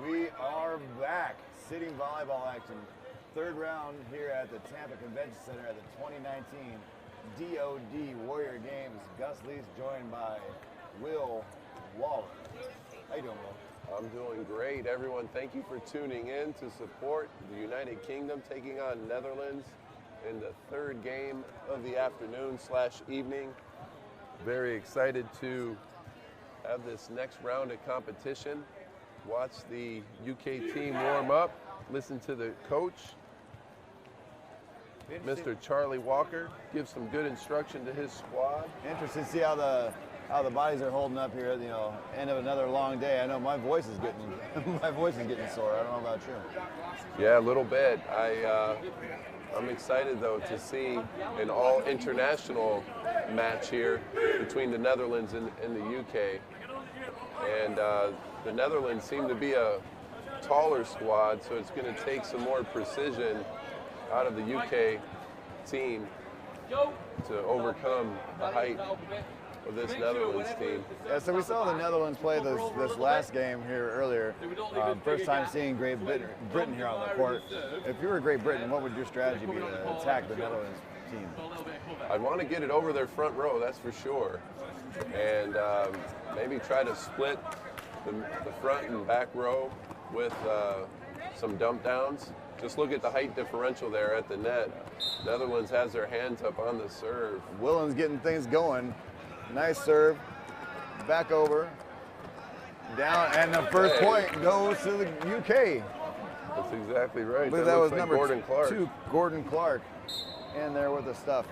We are back. Sitting volleyball action. Third round here at the Tampa Convention Center at the 2019 DoD Warrior Games. Gus Lee's joined by Will Waller. How you doing, Will? I'm doing great. Everyone, thank you for tuning in to support the United Kingdom taking on Netherlands in the third game of the afternoon/evening. Very excited to have this next round of competition. Watch the UK team warm up, listen to the coach, Mr. Charlie Walker, give some good instruction to his squad. Interesting to see how the bodies are holding up here. You know, end of another long day. I know my voice is getting sore. I don't know about you. Yeah, a little bit. I'm excited though to see an all international match here between the Netherlands and the UK. And the Netherlands seem to be a taller squad, so it's going to take some more precision out of the UK team to overcome the height of this Netherlands team. Yeah, so we saw the Netherlands play this last game here earlier. First time seeing Great Britain here on the court. If you were Great Britain, what would your strategy be to attack the Netherlands team? I'd want to get it over their front row, that's for sure. And maybe try to split the front and back row with some dump downs. Just look at the height differential there at the net. Netherlands has their hands up on the serve. Willen's getting things going. Nice serve, back over, down, and the first point goes to the UK. That's exactly right. That was like number Gordon Clark. 2, Gordon Clark, in there with the stuff.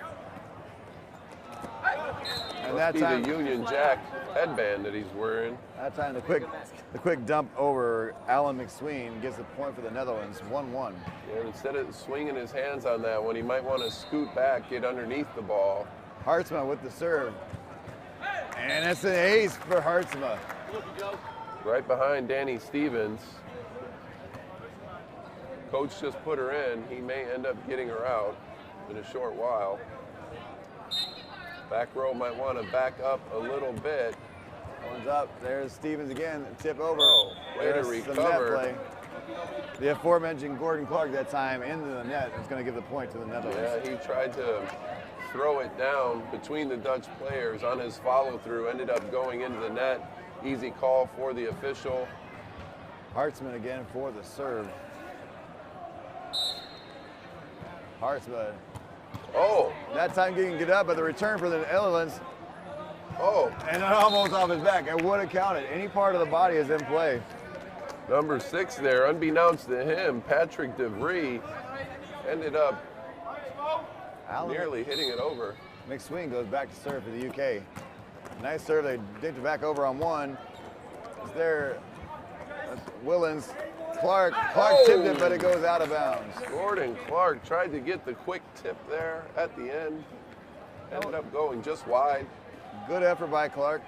And that time, the Union Jack headband that he's wearing. That time, the quick dump over Alan McSween gets the point for the Netherlands, 1-1. Yeah, instead of swinging his hands on that one, he might want to scoot back, get underneath the ball. Hartzma with the serve. And it's an ace for Hartzma. Right behind Danny Stevens. Coach just put her in. He may end up getting her out in a short while. Back row might want to back up a little bit. One's up. There's Stevens again. Tip over. Oh, way to There's some recover. net play. The aforementioned Gordon Clark that time into the net is going to give the point to the Netherlands. Yeah, he tried to throw it down between the Dutch players on his follow-through. Ended up going into the net. Easy call for the official. Hartzman again for the serve. Hartzman. Oh. That time getting get up, but the return for the Netherlands. Oh. And almost off his back. It would have counted. Any part of the body is in play. Number 6 there, unbeknownst to him, Patrick DeVries ended up nearly hitting it over. McSween goes back to serve for the UK. Nice serve. They dipped it back over on one. It's there. Willens. Clark tipped it, but it goes out of bounds. Gordon Clark tried to get the quick tip there at the end. Ended up going just wide. Good effort by Clark.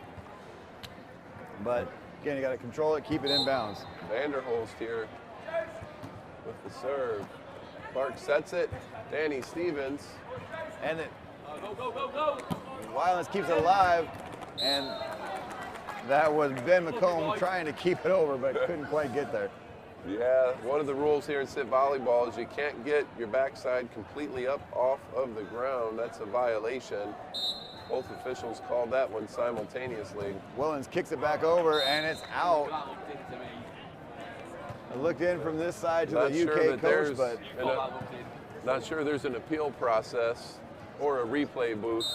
But again, you got to control it, keep it in bounds. Vanderholst here with the serve. Clark sets it. Danny Stevens. And it. Violence keeps it alive. And that was Ben McComb trying to keep it over, but couldn't quite get there. Yeah, one of the rules here in sit volleyball is you can't get your backside completely up off of the ground. That's a violation. Both officials called that one simultaneously. Willens kicks it back over, and it's out. I looked in from this side to the UK coach, but not sure there's an appeal process or a replay booth.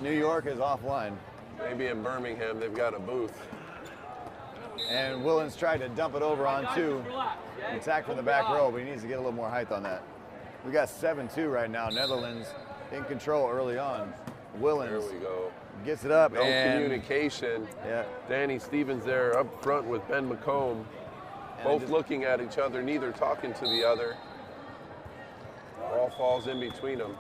New York is offline. Maybe in Birmingham they've got a booth. And Willens tried to dump it over on 2. Attack from the back row, but he needs to get a little more height on that. We got 7-2 right now. Netherlands in control early on. Willens there we go. Gets it up. No communication. Yeah. Danny Stevens there up front with Ben McComb. Both looking at each other, neither talking to the other. Ball falls in between them.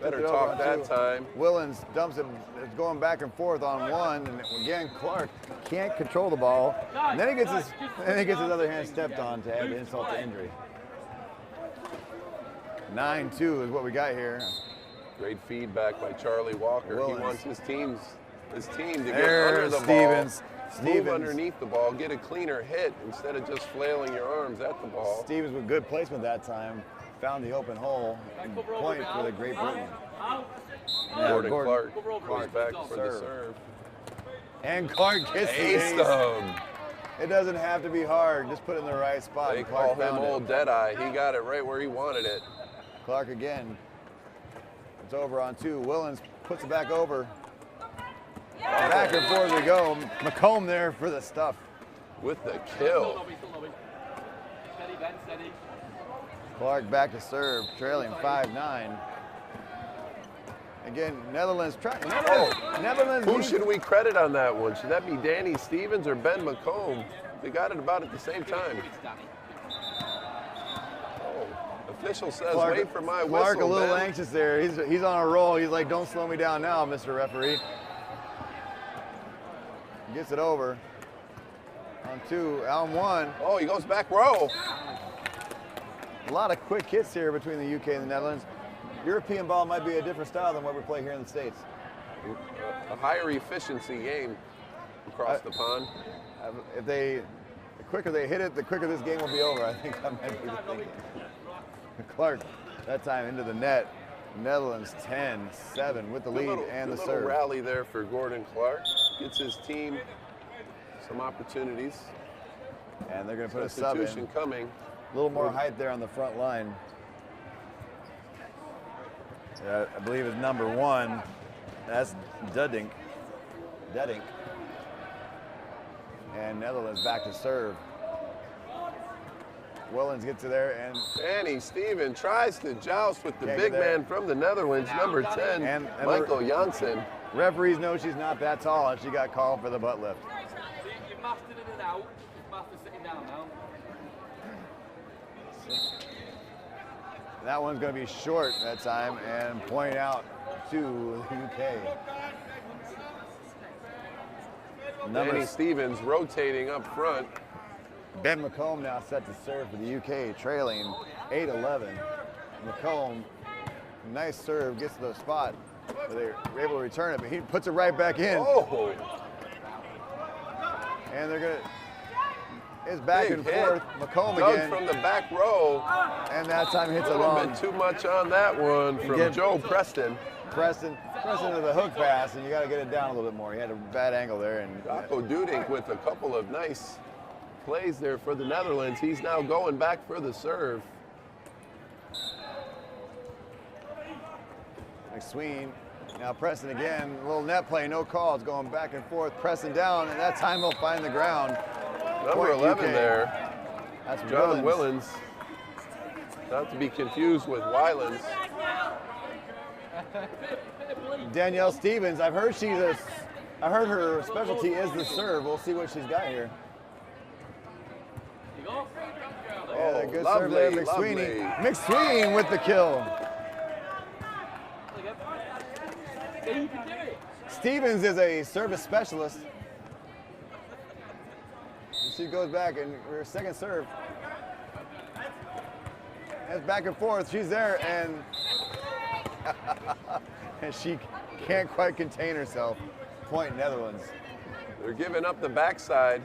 Better talk that time. Willens dumps it. It's going back and forth on one, and again Clark can't control the ball. And then he gets his other hand stepped on to add insult to injury. 9-2 is what we got here. Great feedback by Charlie Walker. Willens. He wants his team to get There's under the Stevens. ball. Move underneath the ball, get a cleaner hit instead of just flailing your arms at the ball. Stevens with good placement that time. Found the open hole. And point for the Great Britain. Gordon Clark goes back for the serve. And Clark gets the ace. It doesn't have to be hard. Just put it in the right spot. They call him Old Deadeye. He got it right where he wanted it. Clark again. It's over on 2. Willens puts it back over. Back and forth we go. McComb there for the stuff. With the kill. Clark back to serve, trailing 5-9. Again, Netherlands trying. Netherlands. Who should we credit on that one? Should that be Danny Stevens or Ben McComb? They got it about at the same time. Oh, official says, Clark, wait for my whistle, Clark a little Ben. anxious there. He's on a roll. He's like, don't slow me down now, Mr. Referee. Gets it over. On 2, on 1. Oh, he goes back row. A lot of quick hits here between the UK and the Netherlands. European ball might be a different style than what we play here in the States. A higher efficiency game across the pond. The quicker they hit it, the quicker this game will be over. I think that might be the thinking. Clark, that time into the net. Netherlands 10-7 with the lead and the serve. Rally there for Gordon Clark. Gets his team some opportunities. And they're going to put a sub in. Substitution coming. A little more height there on the front line. I believe it's number 1. That's Dudink. And Netherlands back to serve. Willens gets to there and Danny Stevens tries to joust with the Can't big get there. man from the Netherlands, number 10, And Michael Janssen. referees know she's not that tall and she got called for the butt lift. You've mastered in and out. You've mastered sitting down now. That one's going to be short that time and point out to the UK. Danny Stevens rotating up front. Ben McComb now set to serve for the UK, trailing 8-11. McComb, nice serve, gets to the spot where they're able to return it, but he puts it right back in. Oh! And they're going to, it's back Big and hit. forth. McComb Dug again. from the back row. And that time hits A a little long. bit too much on that one from Again. Joe Preston. Preston to the hook pass, and you got to get it down a little bit more. He had a bad angle there. And Rocco Dudink with a couple of nice plays there for the Netherlands. He's now going back for the serve. McSween, now Preston again, a little net play, no calls, going back and forth. Preston down, and that time he'll find the ground. Number Point 11 UK. there, That's John Willens. Willens. Not to be confused with Wylens. Danielle Stevens, I heard her specialty is the serve. We'll see what she's got here. Yeah, a good serve there, McSweeney. McSween with the kill. Stevens is a service specialist. She goes back and her second serve. It's back and forth. She's there and and she can't quite contain herself. Point Netherlands. They're giving up the backside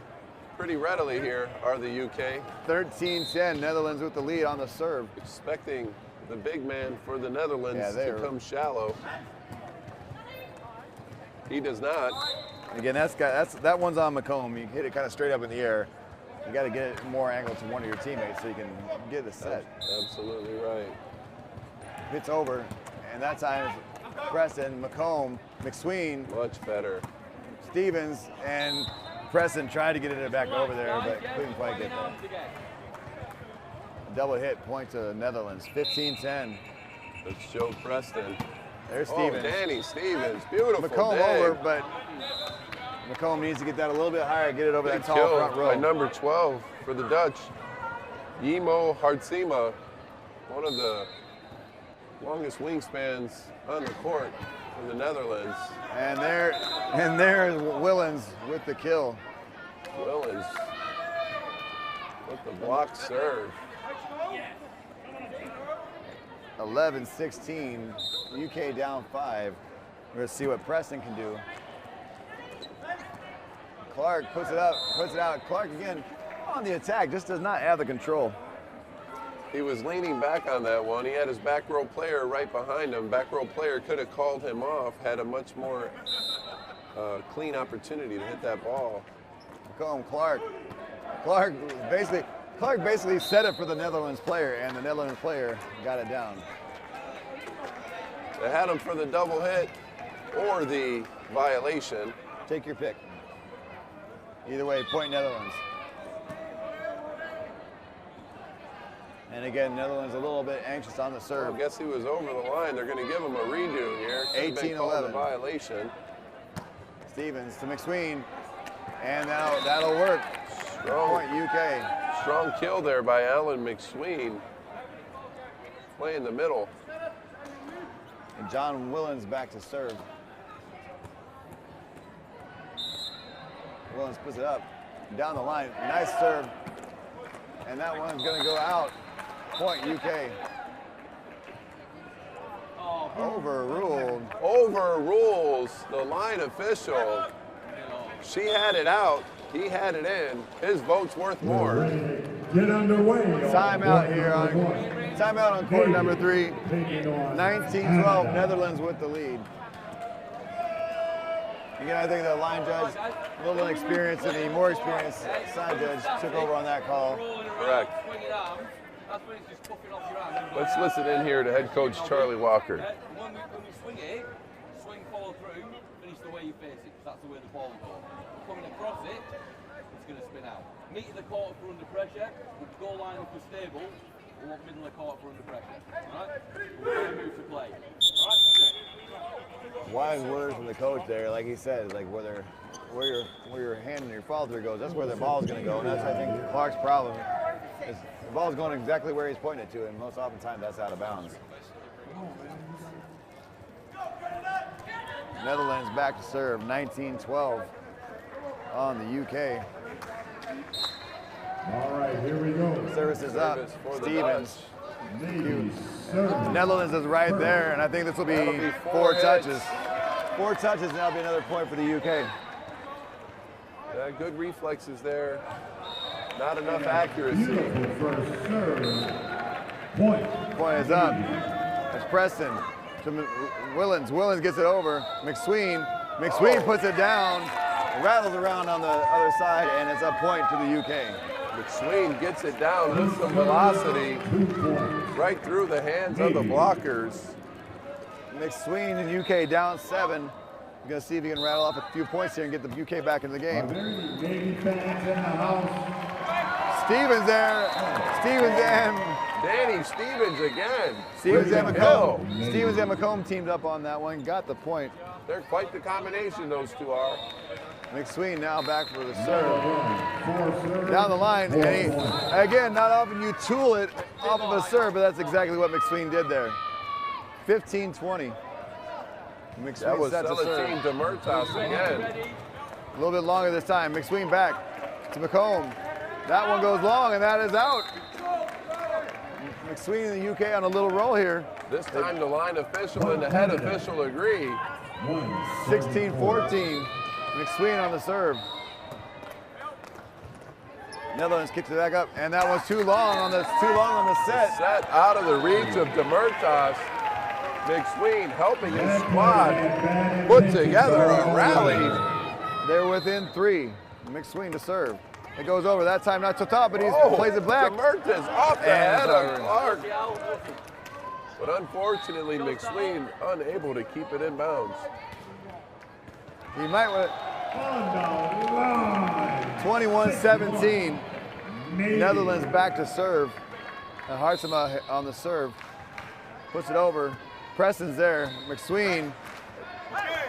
pretty readily here, are the UK. 13-10, Netherlands with the lead on the serve. Expecting the big man for the Netherlands Yeah, to come shallow. He does not. Again, that one's on McComb. You hit it kind of straight up in the air. You got to get it more angled to one of your teammates so you can get the set. Absolutely right. Hits over, and that time it's Preston, McComb, McSween, Much better. Stevens, and Preston tried to get it back over there, but couldn't quite get there. Double hit, point to Netherlands, 15-10. That's Joe Preston. There's Oh, Stevens. Danny Stevens, beautiful McComb dig. over, but McComb needs to get that a little bit higher, get it over Big that tall kill front row. by number 12 for the Dutch. Yimo Hartsema, one of the longest wingspans on the court for the Netherlands. And there's Willens with the kill. Willens with the block serve. 11-16, UK down 5. We're gonna see what Preston can do. Clark puts it up, puts it out. Clark again on the attack, just does not have the control. He was leaning back on that one. He had his back row player right behind him. Back row player could have called him off, had a much more clean opportunity to hit that ball. McComb, Clark. Clark basically set it for the Netherlands player, and the Netherlands player got it down. They had him for the double hit or the violation. Take your pick. Either way, point Netherlands. And again, Netherlands a little bit anxious on the serve. I guess he was over the line. They're going to give him a redo here. 18-11. Violation. Stevens to McSween, and that'll work. Strong, point UK. Strong kill there by Alan McSween. Play in the middle. And John Willens back to serve. Willens puts it up, down the line. Nice serve. And that one's going to go out. Point UK. Overruled. Overrules the line official. She had it out. He had it in. His vote's worth more. Get underway. Timeout here on court number 3. 19-12, Netherlands with the lead. Again, I think the line judge, a little inexperienced, and the more experienced side judge took over on that call. Correct. Let's listen in here to head coach Charlie Walker. When we swing it, swing follow through, finish the way you face it, because that's the way the ball will go. Coming across it, it's going to spin out. Meeting the court for under pressure, with goal line up for stable, we want middle of the court for under pressure. Alright? We're going to move to play. Alright? Wise words from the coach there, like he said, like where your hand and your follow through goes, that's where the ball's going to go, and that's I think Clark's problem. Is the ball's going exactly where he's pointing it to, and most oftentimes that's out of bounds. Netherlands back to serve, 19-12 on the UK. All right, here we go. Service is up. Stevens. Service. Netherlands is right there, and I think this will be 4 touches. 4 touches, and that'll be another point for the UK. Good reflexes there. Not enough accuracy. First serve. Point. Point is up. It's Preston to Willens. Willens gets it over. McSween puts it down, rattles around on the other side, and it's a point to the UK. McSween gets it down with some velocity right through the hands of the blockers. McSween and UK down 7. We're going to see if he can rattle off a few points here and get the UK back in the game. Stevens there. Stevens and Danny Stevens again. Stevens and McComb. Stevens and McComb teamed up on that one, got the point. They're quite the combination, those two are. McSween now back for the serve. Down the line, and he, again, not often you tool it off of a serve, but that's exactly what McSween did there. 15-20. McSween That was set to serve. Celatine Demertas again. A little bit longer this time. McSween back to McComb. That one goes long, and that is out. McSween and the UK on a little roll here. This time the line official and the head official agree. 16-14. McSween on the serve. Netherlands kicks it back up, and that was too long on the set. Set out of the reach of Demertas. McSween helping his squad put together a rally. They're within 3. McSween to serve. It goes over that time, not to top, but he plays it back. Demertas off the head of Clark. But unfortunately, McSween unable to keep it in bounds. He might win. 21-17. Netherlands back to serve. And Hartsema on the serve. Puts it over. Preston's there. McSween.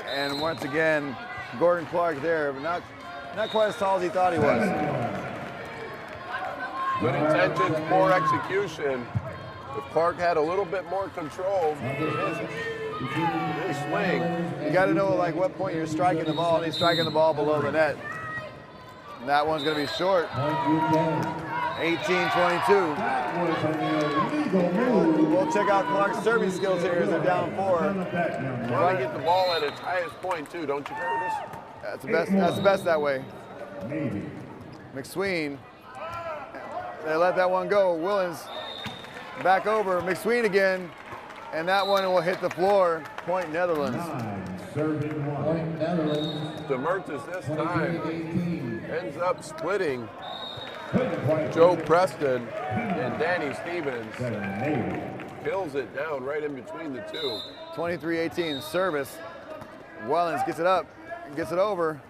And once again, Gordon Clark there, but not quite as tall as he thought he was. Good intentions, poor execution. If Clark had a little bit more control, his swing. You got to know like what point you're striking the ball, and he's striking the ball below the net. And that one's going to be short. 18-22. We'll check out Clark's serving skills here as they're down 4. Want to get the ball at its highest point too, don't you, Curtis? That's the best that way. Navy. McSween, they let that one go. Willens back over, McSween again, and that one will hit the floor. Point Netherlands. 9, serving 1. Point Netherlands. DeMertis this time 23-18. ends up splitting Point Joe Preston and Danny Stevens. 7, Navy. Kills it down right in between the two. 23-18 service. Wellens gets it up, gets it over.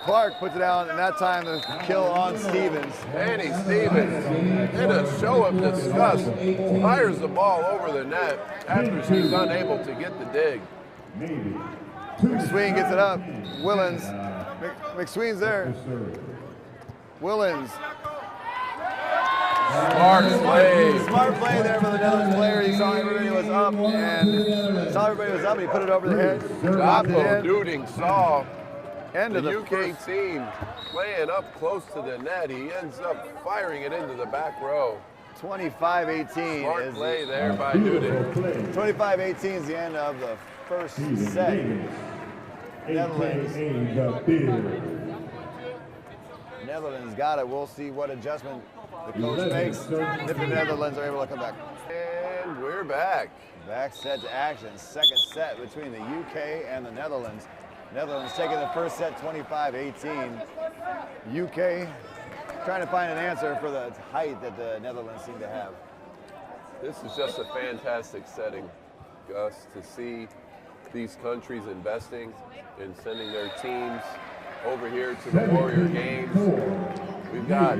Clark puts it down, and that time the kill on Stevens. Danny Stevens, in a show of disgust, fires the ball over the net after she's unable to get the dig. Navy. McSween gets it up. Willens. McSween's there. Willens. Smart play. Smart play there for the Netherlands player. He saw everybody was up and he put it over the head. Dropped Jocko it in. Duding saw End the of the UK first. team playing up close to the net. He ends up firing it into the back row. 25-18 Smart is play the, there by Duding. 25-18 is the end of the first set. Netherlands. AKA the Beard. Netherlands got it. We'll see what adjustment the coach makes if the Netherlands are able to come back. And we're back. Back set to action. Second set between the UK and the Netherlands. Netherlands taking the first set 25-18. UK trying to find an answer for the height that the Netherlands seem to have. This is just a fantastic setting, Gus, to see these countries investing in sending their teams over here to the Warrior Games. We've got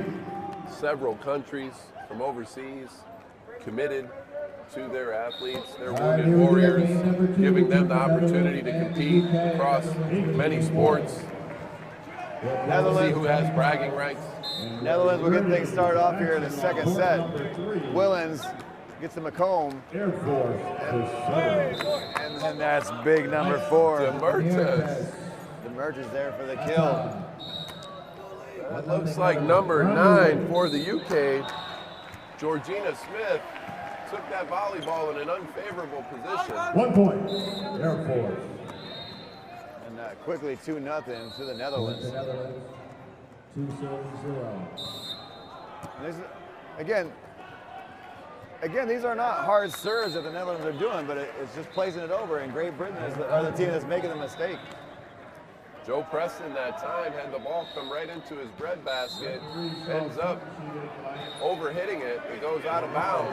several countries from overseas committed to their athletes, their wounded warriors, giving them the opportunity to compete across many sports. See who has bragging rights. Netherlands will get things started off here in the second set. Willens gets the McComb, Air Force to serve. and then that's big number 4. DeMertis. DeMertis there for the kill. That looks like number 9 for the UK. Georgina Smith took that volleyball in an unfavorable position. 1 point. Air Force. And quickly 2-0 to the Netherlands. Netherlands. 2-0. This is, again, these are not hard serves that the Netherlands are doing, but it's just placing it over, and Great Britain are the team that's making the mistake. Joe Preston that time had the ball come right into his breadbasket, ends up overhitting it. It goes out of bounds.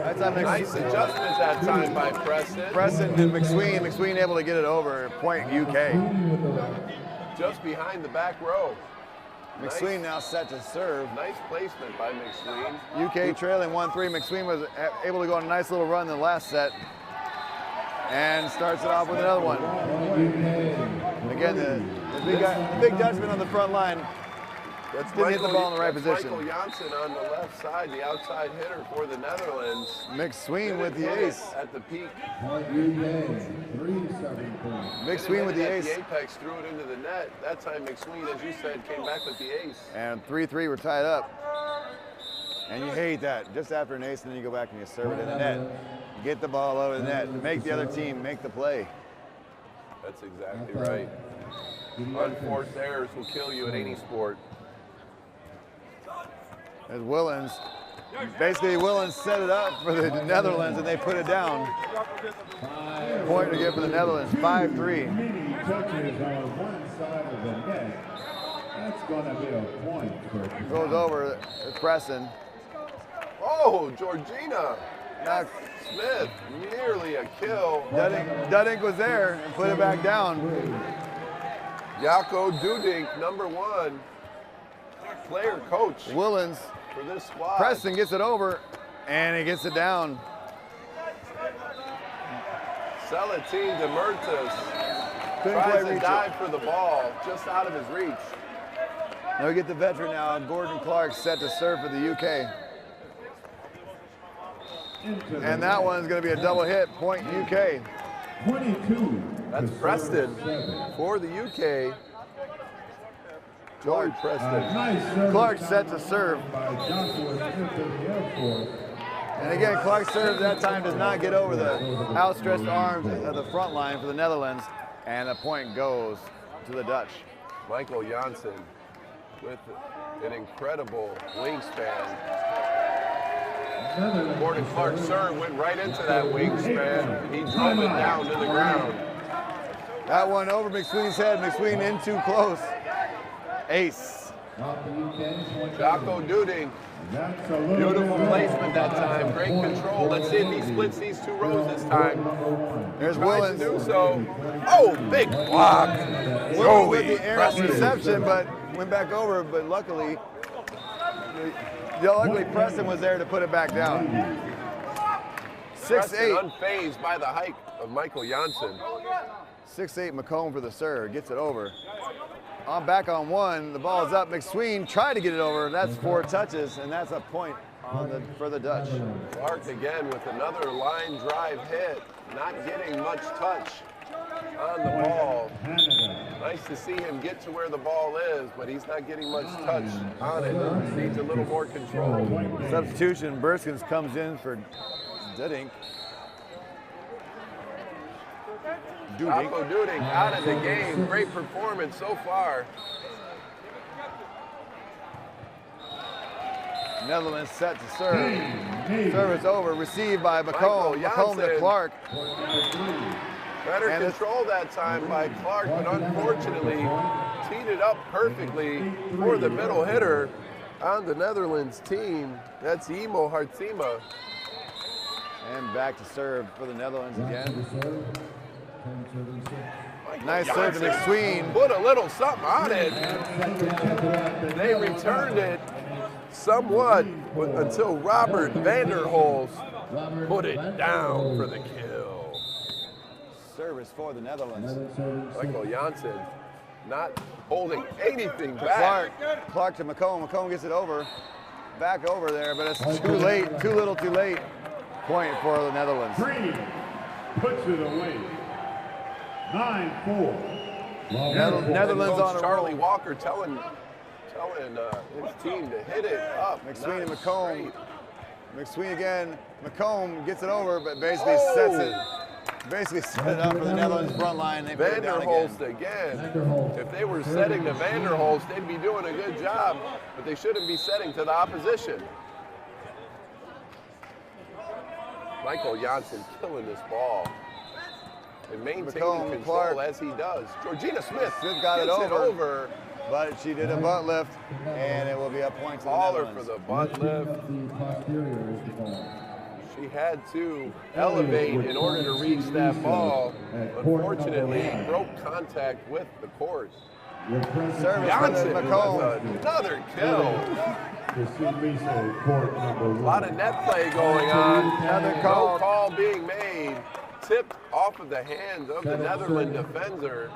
That's a Nice adjustment that time by Preston. Preston to McSween. McSween able to get it over. Point UK. Just behind the back row. McSween now set to serve. Nice placement by McSween. UK trailing 1-3. McSween was able to go on a nice little run in the last set. And starts it off with another one. Again, the big Dutchman on the front line. Didn't hit the ball in the right position. Michael Janssen on the left side, the outside hitter for the Netherlands. McSween with the ace. At the peak. McSween with the At ace. the apex, threw it into the net. That time McSween, as you said, came back with the ace. And 3-3 were tied up. And you hate that. Just after an ace, and then you go back and you serve it in the net. Get the ball over the net. Make the other team make the play. That's exactly right. Unforced errors will kill you in any sport. As Willens, basically Willens set it up for the Netherlands and they put it down. Point to get for the Netherlands, 5-3. Many touches on one side of the net. That's going to be a point for Goes over, it's Preston. Oh, Georgina Now, Smith, nearly a kill. Dudink was there and put it back down. Jocko Dudink, number 1, player coach Willens, for this squad. Preston gets it over and he gets it down. Celatine DeMertis Couldn't quite tries to reach dive it. for the ball, just out of his reach. Now we get the veteran now, Gordon Clark set to serve for the UK. And that one's going to be a double hit, point UK. 22. That's Preston for the UK. Joey Preston. Nice Clark set to serve. by Joshua Smith of the Air Force. And again, Clark's serve that time does not get over the outstretched arms of the front line for the Netherlands. And the point goes to the Dutch. Michael Janssen with an incredible wingspan. Gordon Clark's serve went right into that wingspan. He drove it down to the ground. That one over McSween's head. McSween in too close. Ace. Jocko Duding. Beautiful placement that time. Great control. Let's see if he splits these two rows this time. There's Tries Willens. to do so. Oh, big block. Willens with the errant reception, but went back over. But luckily Preston was there to put it back down. 6'8". Unfazed by the height of Michael Janssen. 6'8" McComb for the serve. Gets it over. On back on one, the ball is up. McSween tried to get it over. That's 4 touches, and that's a point for the Dutch. Clark again with another line drive hit. Not getting much touch on the ball. Nice to see him get to where the ball is, but he's not getting much touch on it. Needs a little more control. Substitution, Burskins comes in for Duding. Jocko Duding out of the game. Great performance so far. Netherlands set to serve. Service over, received by McComb. McComb to Clark. Better control that time by Clark, but unfortunately teed it up perfectly for the middle hitter on the Netherlands team. That's Imo Hartsima. And back to serve for the Netherlands again. Michael Nice serve to Janssen McSween. Put a little something on it. They returned it somewhat until Robert Vanderholst put it down for the kill. Service for the Netherlands. Michael Janssen not holding anything back. Clark to McComb. McComb gets it over. Back over there, but it's too late. Too little, too late. Point for the Netherlands. Green puts it away. 9-4. Netherlands on a Charlie roll. Walker telling his team to hit it up. McSween and not McComb. straight. McSween again. McComb gets it over, but basically sets it. Basically set it up for the Netherlands front line. They put it down Vanderholst again. If they were setting to Vanderholst, they'd be doing a good job, but they shouldn't be setting to the opposition. Michael Janssen killing this ball and maintaining control Clark. as he does. Georgina Smith got it gets over. But she did a butt lift, and it will be a point to the Caller Netherlands. for the butt lift. She had to elevate in order to reach that ball. Unfortunately, broke contact with the court. Service Janssen for with McComb. another kill. A lot of net play going on. Another No call. call being made. Tipped off of the hands of the Netherlands defender,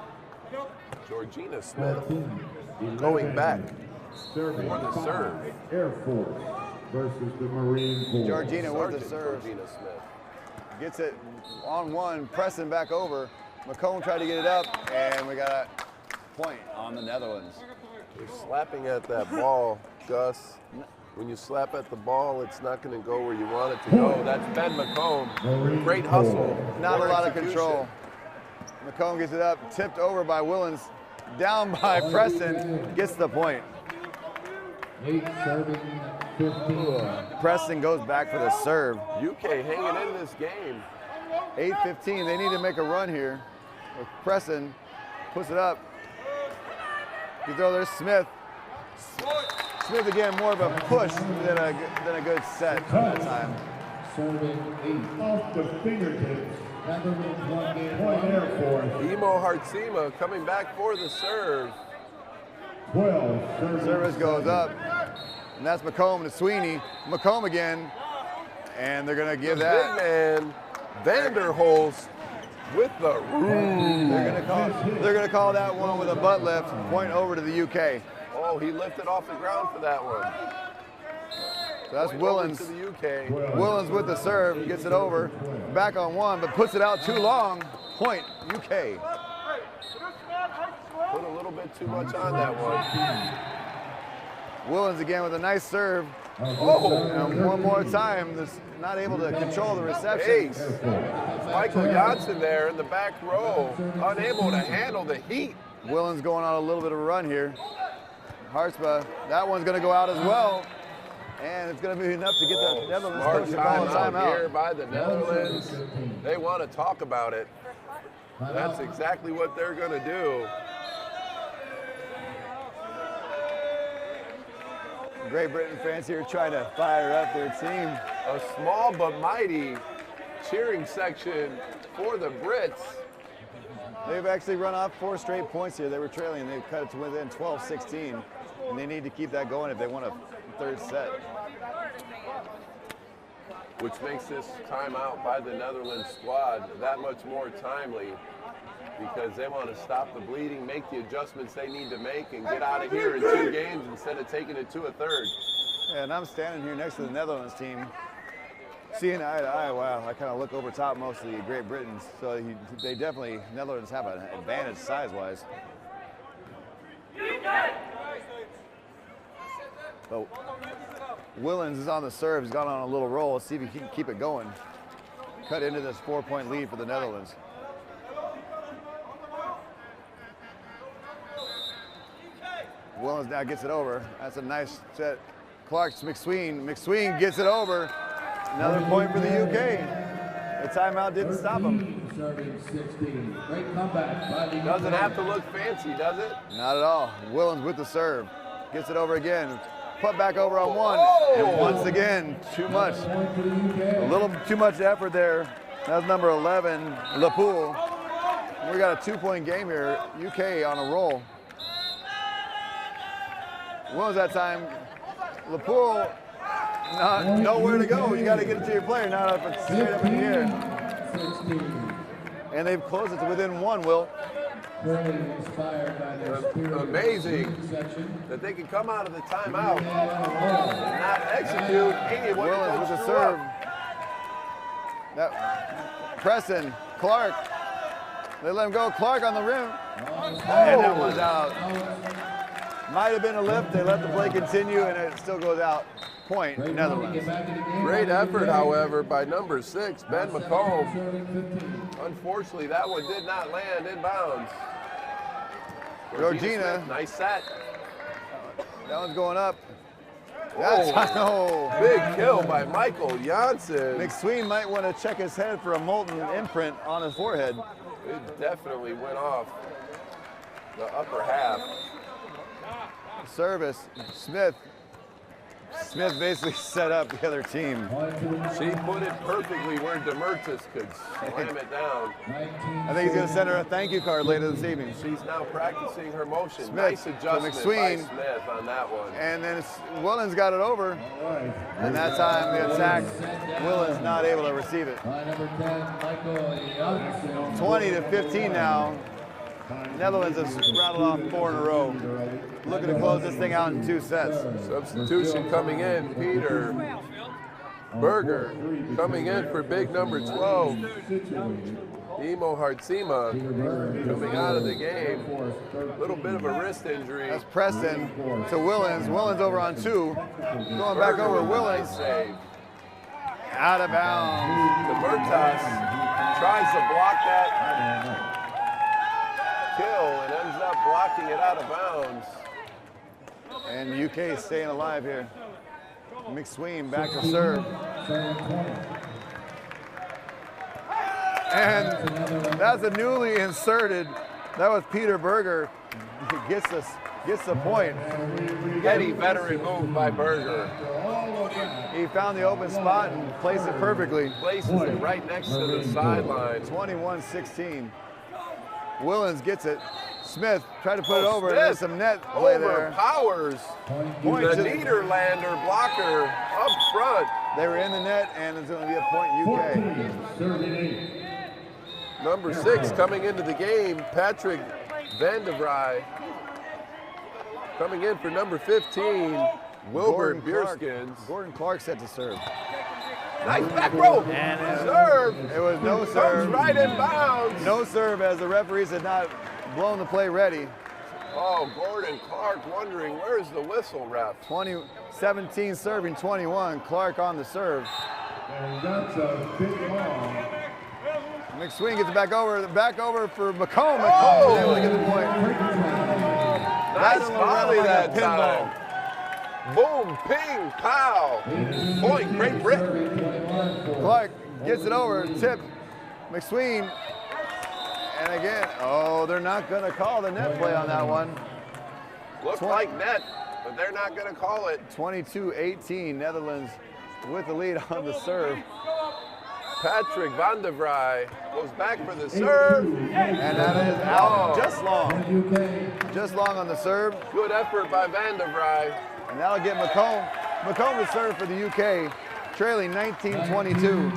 Georgina Smith, going back for the serve. Air Force versus the Marine Corps. Georgina with the Sergeant serve. Georgina Smith. Gets it on one, pressing back over. McComb tried to get it up, and we got a point on the Netherlands. You're slapping at that ball, Gus. When you slap at the ball, it's not going to go where you want it to go. That's Ben McComb. Great hustle. Not a Poor lot of execution. control. McComb gets it up, tipped over by Willens, down by Preston, gets the point. 8-7-15. Preston goes back for the serve. UK hanging in this game. 8:15, they need to make a run here. Preston puts it up. You throw there, Smith. Smith again, more of a push than a good set that time. Serving 8. Off the fingertips. Netherlands 1 game. Point Air Force. Imo Hartsima coming back for the serve. 12. Service goes up, and that's McComb to Sweeney. McComb again, and they're gonna give Big that. man, Vanderholst with the room. They're gonna call that one with a butt lift. Point over to the UK. Oh, he lifted off the ground for that one. So that's Point over Willens. to the UK. Willens with the serve, gets it over, back on one, but puts it out too long. Point UK. Put a little bit too much on that one. Willens again with a nice serve. Oh, And one more time, not able to control the reception. ace. Michael Janssen there in the back row, unable to handle the heat Willen's going on a little bit of a run here. Hartsma, that one's going to go out as well. And it's going to be enough to get the Netherlands coach to call a timeout. Here by the Netherlands. They want to talk about it. That's exactly what they're going to do. Great Britain fans here trying to fire up their team. A small but mighty cheering section for the Brits. They've actually run off 4 straight points here. They were trailing and they've cut it to within 12-16. And they need to keep that going if they want a third set. Which makes this timeout by the Netherlands squad that much more timely because they want to stop the bleeding, make the adjustments they need to make, and get out of here in 2 games instead of taking it to a third. Yeah, and I'm standing here next to the Netherlands team, seeing eye to eye. Wow, I kind of look over top most of the Great Britons, so they definitely, Netherlands have an advantage size-wise. But Willens is on the serve. He's gone on a little roll. Let's see if he can keep it going. Cut into this 4-point lead for the Netherlands. Willens now gets it over. That's a nice set. Clark's McSween gets it over. Another point for the UK. The timeout didn't stop him. Great comeback by the Doesn't have to look fancy, does it? Not at all. Willens with the serve. Gets it over again. Put back over on one. Oh! And once again, too much. A little too much effort there. That's number 11, Lepool. We got a 2-point game here. UK on a roll. What was that time? Lepool, nowhere to go. You got to get it to your player, not up and straight up in the air. And they've closed it to within 1, Will. Amazing that they can come out of the timeout and not execute any what Willens with the serve. Preston, Clark. They let him go. Clark on the rim. And that one's out. Might have been a lift. They let the play continue, and it still goes out. Point, Netherlands. Great effort, however, by number 6, Ben McComb. Unfortunately, that one did not land in bounds. Georgina. Smith, nice set. That one's going up. That's Big kill by Michael Janssen. McSween might want to check his head for a molten imprint on his forehead. It definitely went off the upper half. Service, Smith basically set up the other team. She put it perfectly where Demertis could slam it down. I think he's going to send her a thank you card later this evening. She's now practicing her motion. Smith Nice to adjustment McSween. by Smith on that one. And then Willens got it over. And that time the attack, Willens not able to receive it. 20-15 now. Netherlands has rattled off 4 in a row. Looking to close this thing out in 2 sets. Substitution coming in, Peter Berger coming in for big number 12. Imo Hartsima coming out of the game. A little bit of a wrist injury. That's Preston to Willens. Willens over on 2. Going back over Willens. Save. Out of bounds. Demertas tries to block that kill and ends up blocking it out of bounds. And UK staying alive here. McSween back to serve. And that's a newly inserted. That was Peter Berger. Gets the point. Heady veteran move by Berger. He found the open spot and placed it perfectly. Places it right next to the sideline. 21-16. Willens gets it. Smith tried to put it over. There's some net play there. Overpowers the Niederlander blocker up front. They were in the net, and it's going to be a point UK. Number 6 coming into the game, Patrick Van de Vrij. Coming in for number 15, Wilbert Beerskins. Gordon Clark set to serve. Nice back row. Serve. It was no serve. Comes right in bounds. No serve as the referees had not blown the play ready. Oh, Gordon Clark wondering where's the whistle, ref? 17 serving 21. Clark on the serve. And that's a big ball. McSween gets it back over for McComb. McComb is able to get the point. Nice volley that time. Boom, ping, pow. Point, Great Britain. Clark gets it over, tip. McSween. And again, oh, they're not going to call the net play on that one. Looks like net, but they're not going to call it. 22-18, Netherlands with the lead on the serve. Patrick Van der Vrij goes back for the serve. And that is out just long. Just long on the serve. Good effort by Van der Vrij. And that'll get McComb. McComb to serve for the UK, trailing 19-22.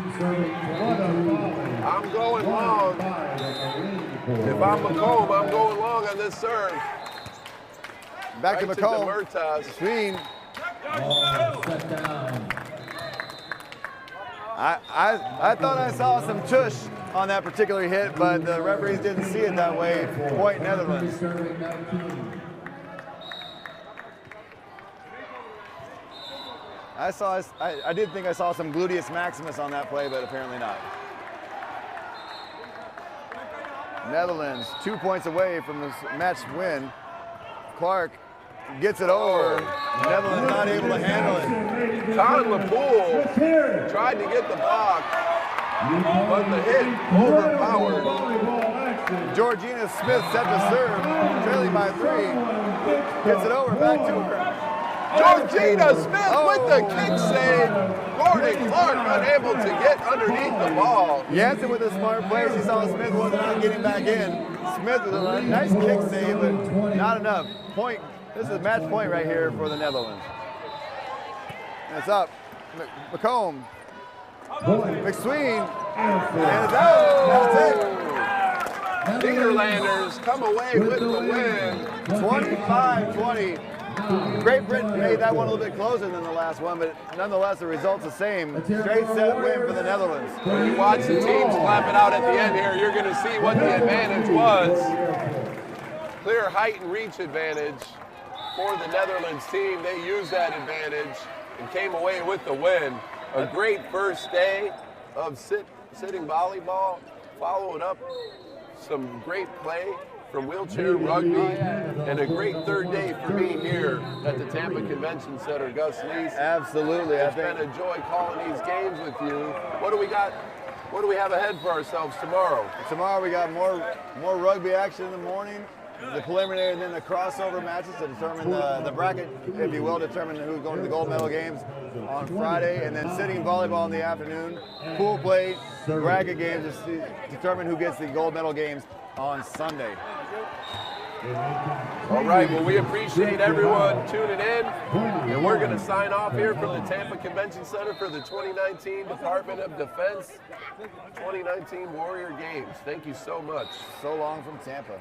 I'm going long. If I'm McComb, I'm going long on this serve. Back to Right McComb. Demertas. Sween. Set down. I thought I saw some tush on that particular hit, but the referees didn't see it that way. Point Netherlands. I did think I saw some gluteus maximus on that play, but apparently not. Netherlands 2 points away from this match win. Clark gets it over. Netherlands not able to handle it. Con LaPoule tried to get the block, but the hit overpowered. Georgina Smith set to serve, trailing by 3. Gets it over, back to her. Georgina Smith with the kick save. Gordon Clark unable to get underneath the ball. Jansen with the smart plays. He saw Smith was not getting back in. Smith with a nice kick save, but not enough. Point. This is match point right here for the Netherlands. And it's up. McComb. McSween. And it's out. That's it. Nederlanders come away with the win. 25-20. Great Britain made that one a little bit closer than the last one, but nonetheless the result's the same. Straight set win for the Netherlands. When you watch the teams clap it out at the end here, you're going to see what the advantage was. Clear height and reach advantage for the Netherlands team. They used that advantage and came away with the win. A great first day of sitting volleyball, followed up some great play from wheelchair rugby, and a great third day for me here at the Tampa Convention Center. Gus Lees. Absolutely. It's been a joy calling these games with you. What do we got? What do we have ahead for ourselves tomorrow? Tomorrow we got more rugby action in the morning, the preliminary, and then the crossover matches to determine the bracket, if you will, determine who's going to the gold medal games on Friday, and then sitting volleyball in the afternoon, pool play, bracket games to determine who gets the gold medal games on Sunday. All right, well, we appreciate everyone tuning in, and we're going to sign off here from the Tampa Convention Center for the 2019 Department of Defense 2019 Warrior Games. Thank you so much. So long from Tampa.